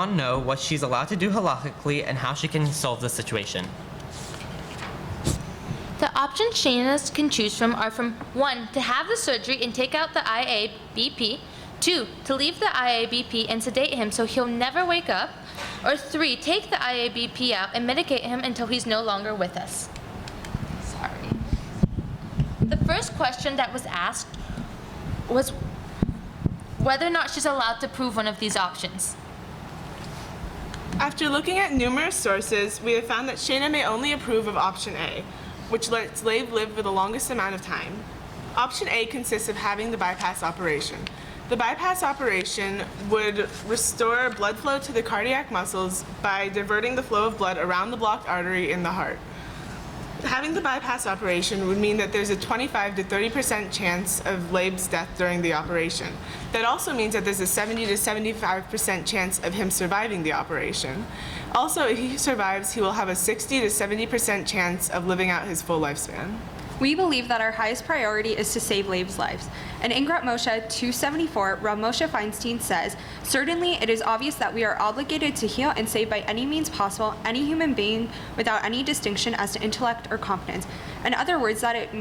want to know what she's allowed to do halachically and how she can solve the situation. The options Shayna can choose from are from 1. To have the surgery and take out the IABP, 2. To leave the IABP and sedate him so he'll never wake up, or 3. Take the IABP out and medicate him until he's no longer with us. Sorry. The first question that was asked was whether or not she's allowed to prove one of these options. After looking at numerous sources, we have found that Shayna may only approve of option A, which lets Leib live for the longest amount of time. Option A consists of having the bypass operation. The bypass operation would restore blood flow to the cardiac muscles by diverting the flow of blood around the blocked artery in the heart. Having the bypass operation would mean that there's a 25 to 30% chance of Leib's death during the operation. That also means that there's a 70 to 75% chance of him surviving the operation. Also, if he survives, he will have a 60 to 70% chance of living out his full lifespan. We believe that our highest priority is to save Leib's lives. In Ingrat Moshe 274, Rav Moshe Feinstein says, "Certainly it is obvious that we are obligated to heal and save by any means possible any human being without any distinction as to intellect or competence. In other words, that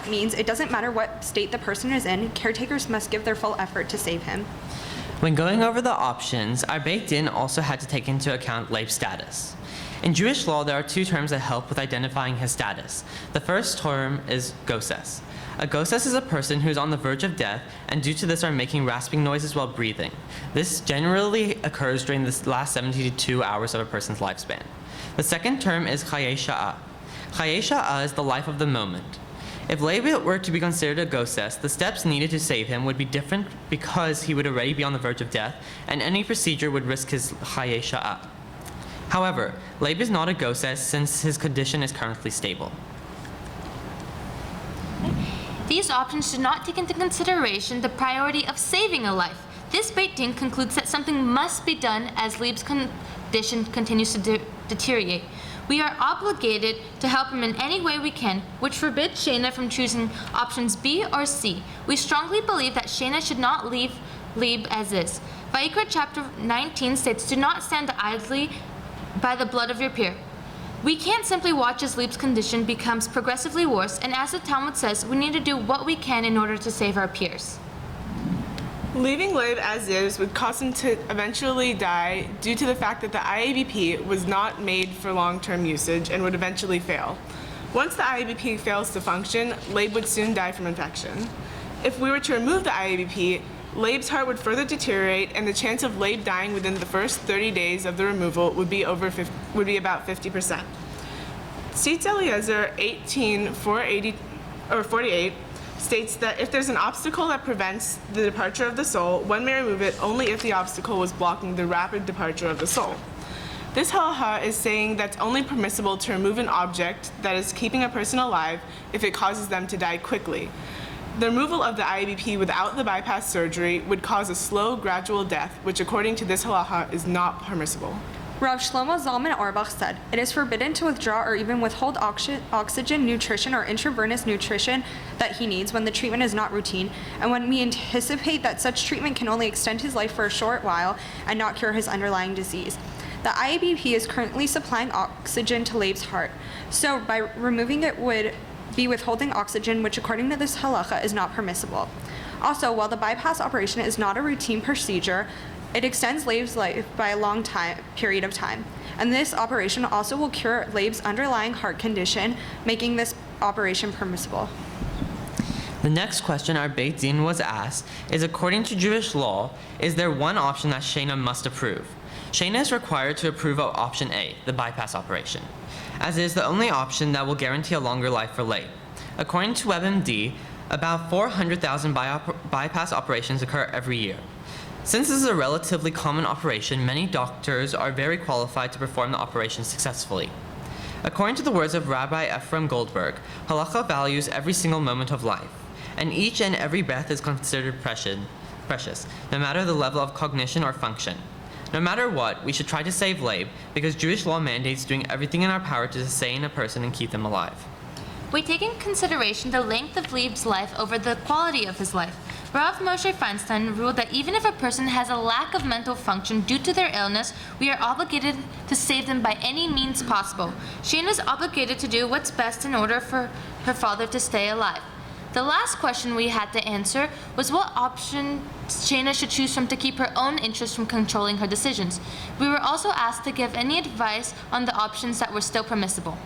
means it doesn't matter what state the person is in, caretakers must give their full effort to save him." When going over the options, our Beit Din also had to take into account Leib's status. In Jewish law, there are 2 terms that help with identifying his status. The first term is goses. A goses is a person who is on the verge of death and due to this are making rasping noises while breathing. This generally occurs during the last 72 hours of a person's lifespan. The second term is chayei sha'ah. Chayei sha'ah is the life of the moment. If Leib were to be considered a goses, the steps needed to save him would be different because he would already be on the verge of death and any procedure would risk his chayei sha'ah. However, Leib is not a goses since his condition is currently stable. These options do not take into consideration the priority of saving a life. This Beit Din concludes that something must be done as Leib's condition continues to deteriorate. We are obligated to help him in any way we can, which forbids Shayna from choosing options B or C. We strongly believe that Shayna should not leave Leib as is. Vayikra chapter 19 states, "Do not stand idly by the blood of your peer." We can't simply watch as Leib's condition becomes progressively worse, and as the Talmud says, we need to do what we can in order to save our peers. Leaving Leib as is would cause him to eventually die due to the fact that the IABP was not made for long-term usage and would eventually fail. Once the IABP fails to function, Leib would soon die from infection. If we were to remove the IABP, Leib's heart would further deteriorate, and the chance of Leib dying within the first 30 days of the removal would be about 50%. Seitz Eliezer 18:480-48 states that if there's an obstacle that prevents the departure of the soul, one may remove it only if the obstacle was blocking the rapid departure of the soul. This halacha is saying that's only permissible to remove an object that is keeping a person alive if it causes them to die quickly. The removal of the IABP without the bypass surgery would cause a slow, gradual death, which according to this halacha is not permissible. Rav Shlomo Zalman Auerbach said, "It is forbidden to withdraw or even withhold oxygen, nutrition, or intravenous nutrition that he needs when the treatment is not routine, and when we anticipate that such treatment can only extend his life for a short while and not cure his underlying disease. The IABP is currently supplying oxygen to Leib's heart, so by removing it would be withholding oxygen, which according to this halacha is not permissible. Also, while the bypass operation is not a routine procedure, it extends Leib's life by a long period of time. And this operation also will cure Leib's underlying heart condition, making this operation permissible." The next question our Beit Din was asked is, according to Jewish law, is there one option that Shayna must approve? Shayna is required to approve of option A, the bypass operation, as it is the only option that will guarantee a longer life for Leib. According to WebMD, about 400,000 bypass operations occur every year. Since this is a relatively common operation, many doctors are very qualified to perform the operation successfully. According to the words of Rabbi Ephraim Goldberg, halacha values every single moment of life, and each and every breath is considered precious, no matter the level of cognition or function. No matter what, we should try to save Leib, because Jewish law mandates doing everything in our power to sustain a person and keep them alive. We take in consideration the length of Leib's life over the quality of his life. Rav Moshe Feinstein ruled that even if a person has a lack of mental function due to their illness, we are obligated to save them by any means possible. Shayna is obligated to do what's best in order for her father to stay alive. The last question we had to answer was what option Shayna should choose from to keep her own interest from controlling her decisions. We were also asked to give any advice on the options that were still permissible.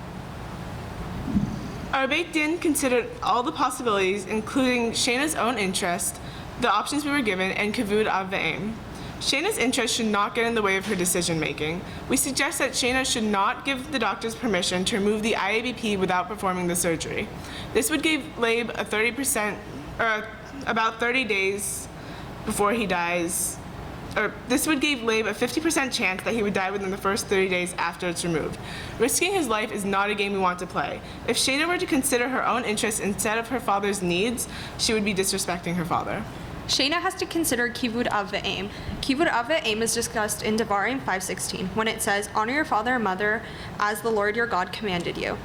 Our Beit Din considered all the possibilities, including Shayna's own interest, the options we were given, and kavud av v'em. Shayna's interest should not get in the way of her decision-making. We suggest that Shayna should not give the doctors permission to remove the IABP without performing the surgery. This would give Leib a 30%, or about 30 days before he dies, or this would give Leib a 50% chance that he would die within the first 30 days after it's removed. Risking his life is not a game we want to play. If Shayna were to consider her own interests instead of her father's needs, she would be disrespecting her father. Shayna has to consider kivud av v'em. Kivud av v'em is discussed in Devarim 5:16 when it says, "Honor your father and mother as the Lord your God commanded you."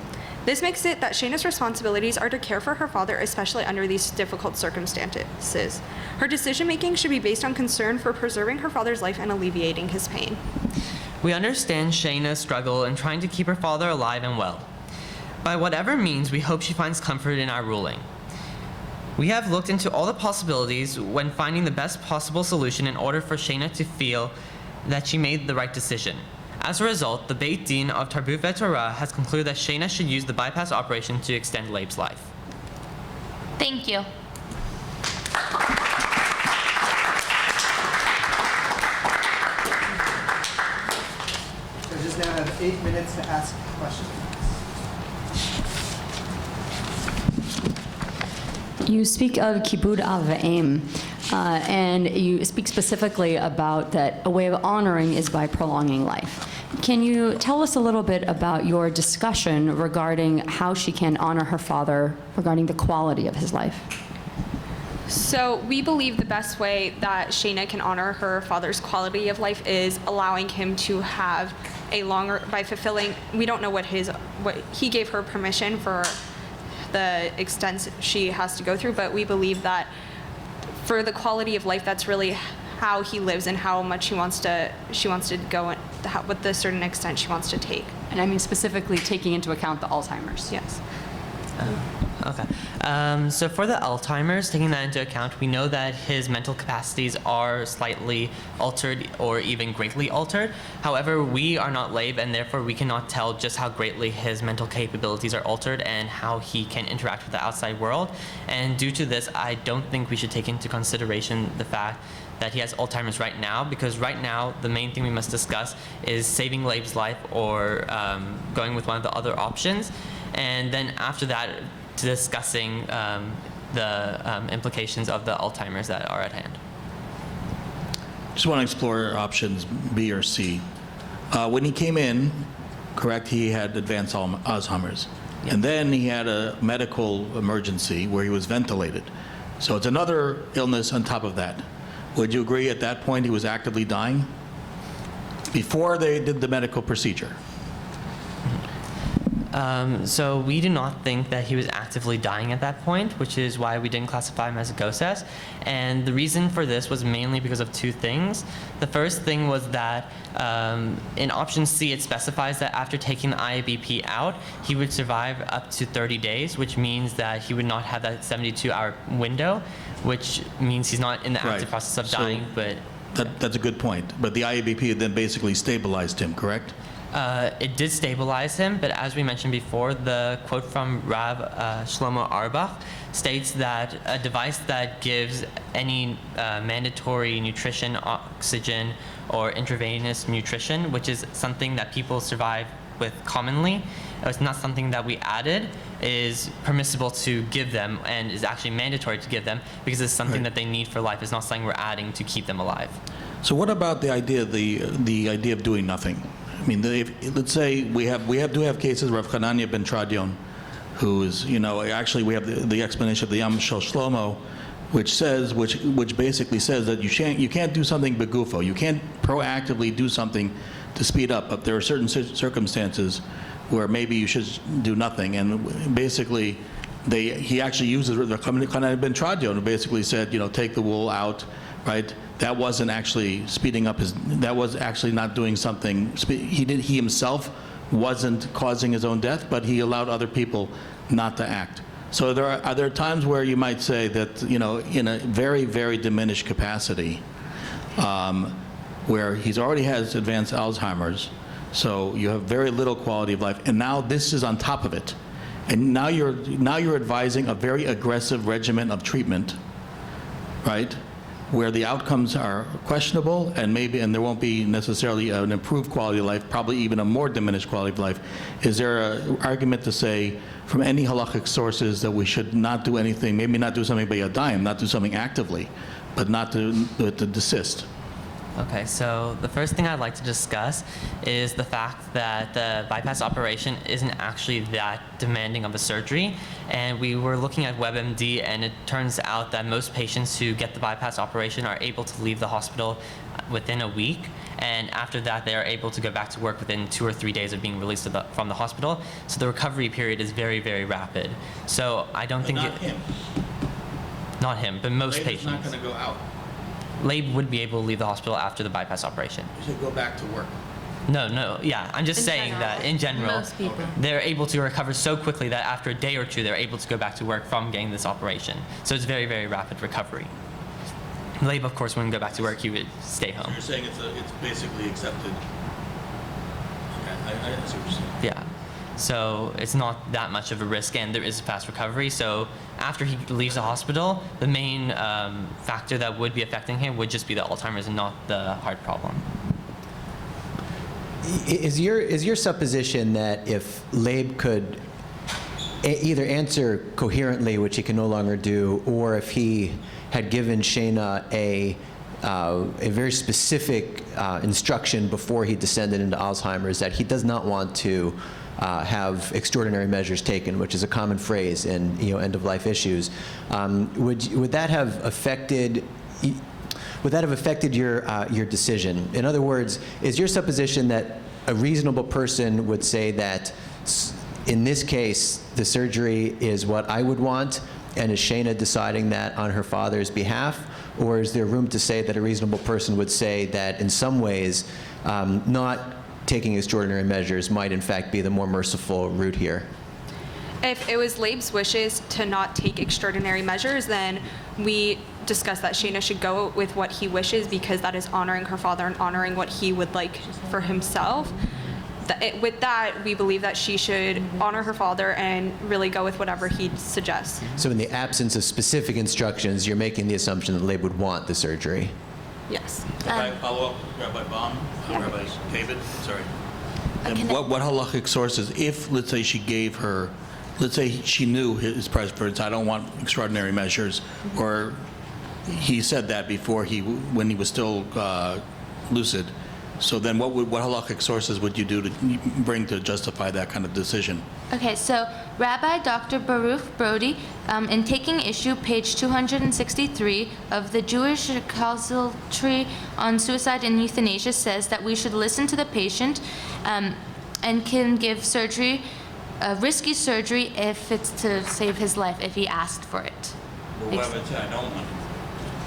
This makes it that Shayna's responsibilities are to care for her father, especially under these difficult circumstances. Her decision-making should be based on concern for preserving her father's life and alleviating his pain. We understand Shayna's struggle in trying to keep her father alive and well. By whatever means, we hope she finds comfort in our ruling. We have looked into all the possibilities when finding the best possible solution in order for Shayna to feel that she made the right decision. As a result, the Beit Din of Tarbut v'Torah has concluded that Shayna should use the bypass operation to extend Leib's life. Thank you. Judges now have 8 minutes to ask questions. You speak of kibud av v'em, and you speak specifically about that a way of honoring is by prolonging life. Can you tell us a little bit about your discussion regarding how she can honor her father regarding the quality of his life? So we believe the best way that Shayna can honor her father's quality of life is allowing him to have a longer, by fulfilling, we don't know what he gave her permission for the extent she has to go through, but we believe that for the quality of life, that's really how he lives and how much she wants to go and what the certain extent she wants to take. And I mean specifically taking into account the Alzheimer's. Yes. Okay. So for the Alzheimer's, taking that into account, we know that his mental capacities are slightly altered or even greatly altered. However, we are not Leib, and therefore we cannot tell just how greatly his mental capabilities are altered and how he can interact with the outside world. And due to this, I don't think we should take into consideration the fact that he has Alzheimer's right now, because right now the main thing we must discuss is saving Leib's life or going with one of the other options. And then after that, discussing the implications of the Alzheimer's that are at hand. Just want to explore options B or C. When he came in, correct, he had advanced Alzheimer's. Yeah. And then he had a medical emergency where he was ventilated. So it's another illness on top of that. Would you agree at that point he was actively dying? Before they did the medical procedure? So we do not think that he was actively dying at that point, which is why we didn't classify him as a goses. And the reason for this was mainly because of two things. The first thing was that in option C, it specifies that after taking the IABP out, he would survive up to 30 days, which means that he would not have that 72-hour window, which means he's not in the active Right. process of So dying, but that's a good point. But the IABP then basically stabilized him, correct? it did stabilize him, but as we mentioned before, the quote from Rav Shlomo Auerbach states that a device that gives any mandatory nutrition, oxygen, or intravenous nutrition, which is something that people survive with commonly, it's not something that we added, is permissible to give them and is actually mandatory to give them because it's something Right. that they need for life. It's not something we're adding to keep them alive. So what about the idea of doing nothing? I mean, let's say we do have cases, Rav Hanania ben Tradion, who is, actually we have the explanation of the Yam Shel Shlomo, which basically says that you can't do something begufo. You can't proactively do something to speed up, but there are certain circumstances where maybe you should do nothing. And basically, he actually uses Rabbi ben Tradion, who basically said, take the wool out, right? That wasn't actually speeding up that was actually not doing something. He himself wasn't causing his own death, but he allowed other people not to act. So are there times where you might say that, in a very, very diminished capacity, where he's already has advanced Alzheimer's, so you have very little quality of life, and now this is on top of it. And now you're advising a very aggressive regimen of treatment, right? Where the outcomes are questionable, and there won't be necessarily an improved quality of life, probably even a more diminished quality of life. Is there an argument to say from any halachic sources that we should not do anything, maybe not do something by yadayim, not do something actively, but not to desist? Okay, so the first thing I'd like to discuss is the fact that the bypass operation isn't actually that demanding of a surgery. And we were looking at WebMD, and it turns out that most patients who get the bypass operation are able to leave the hospital within a week. And after that, they are able to go back to work within 2 or 3 days of being released from the hospital. So the recovery period is very, very rapid. So I don't think not him, but most patients. Leib is not going to go out. Leib would be able to leave the hospital after the bypass operation. You should go back to work. No, yeah. I'm just In saying general. that in general, Most people. they're able to recover so quickly that after a day or two, they're able to go back to work from getting this operation. So it's very, very rapid recovery. Leib, of course, wouldn't go back to work. He would stay home. You're saying it's basically accepted. Okay, I see what you're saying. Yeah. So it's not that much of a risk, and there is a fast recovery. So after he leaves the hospital, the main factor that would be affecting him would just be the Alzheimer's and not the heart problem. Is your supposition that if Leib could either answer coherently, which he can no longer do, or if he had given Shayna a very specific instruction before he descended into Alzheimer's that he does not want to have extraordinary measures taken, which is a common phrase in end-of-life issues, would that have affected? Would that have affected your decision? In other words, is your supposition that a reasonable person would say that in this case the surgery is what I would want, and is Shayna deciding that on her father's behalf, or is there room to say that a reasonable person would say that in some ways not taking extraordinary measures might in fact be the more merciful route here? If it was Leib's wishes to not take extraordinary measures, then we discussed that Shayna should go with what he wishes, because that is honoring her father and honoring what he would like for himself. With that, we believe that she should honor her father and really go with whatever he suggests. So in the absence of specific instructions, you're making the assumption that Leib would want the surgery? Yes. Rabbi, follow up, Rabbi Baum, Yeah. Rabbi David, sorry. can And I- what halachic sources, if, let's say, she gave her, let's say she knew his preference, I don't want extraordinary measures, or he said that before when he was still lucid, so then what halachic sources would you do to bring to justify that kind of decision? Okay, so Rabbi Dr. Baruch Brody, in taking issue, page 263 of the Jewish Casualty on Suicide and Euthanasia, says that we should listen to the patient and can give surgery, risky surgery, if it's to save his life, if he asked for it. Well, what if I don't want it?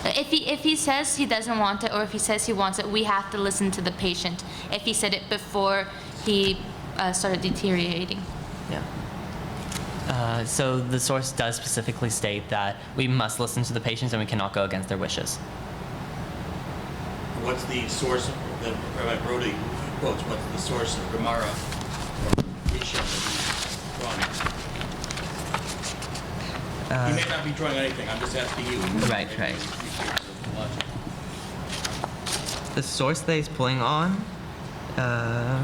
If he says he doesn't want it, or if he says he wants it, we have to listen to the patient. If he said it before he started deteriorating. Yeah. So the source does specifically state that we must listen to the patients and we cannot go against their wishes. What's the source that Rabbi Brody quotes? What's the source of Gemara or Risha that he's drawing? He may not be drawing anything. I'm just asking you. Right. The source that he's pulling on, yeah,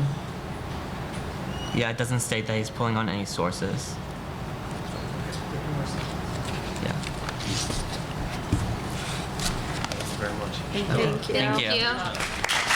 it doesn't state that he's pulling on any sources. Yeah. Thank you very much. Thank you. Thank you.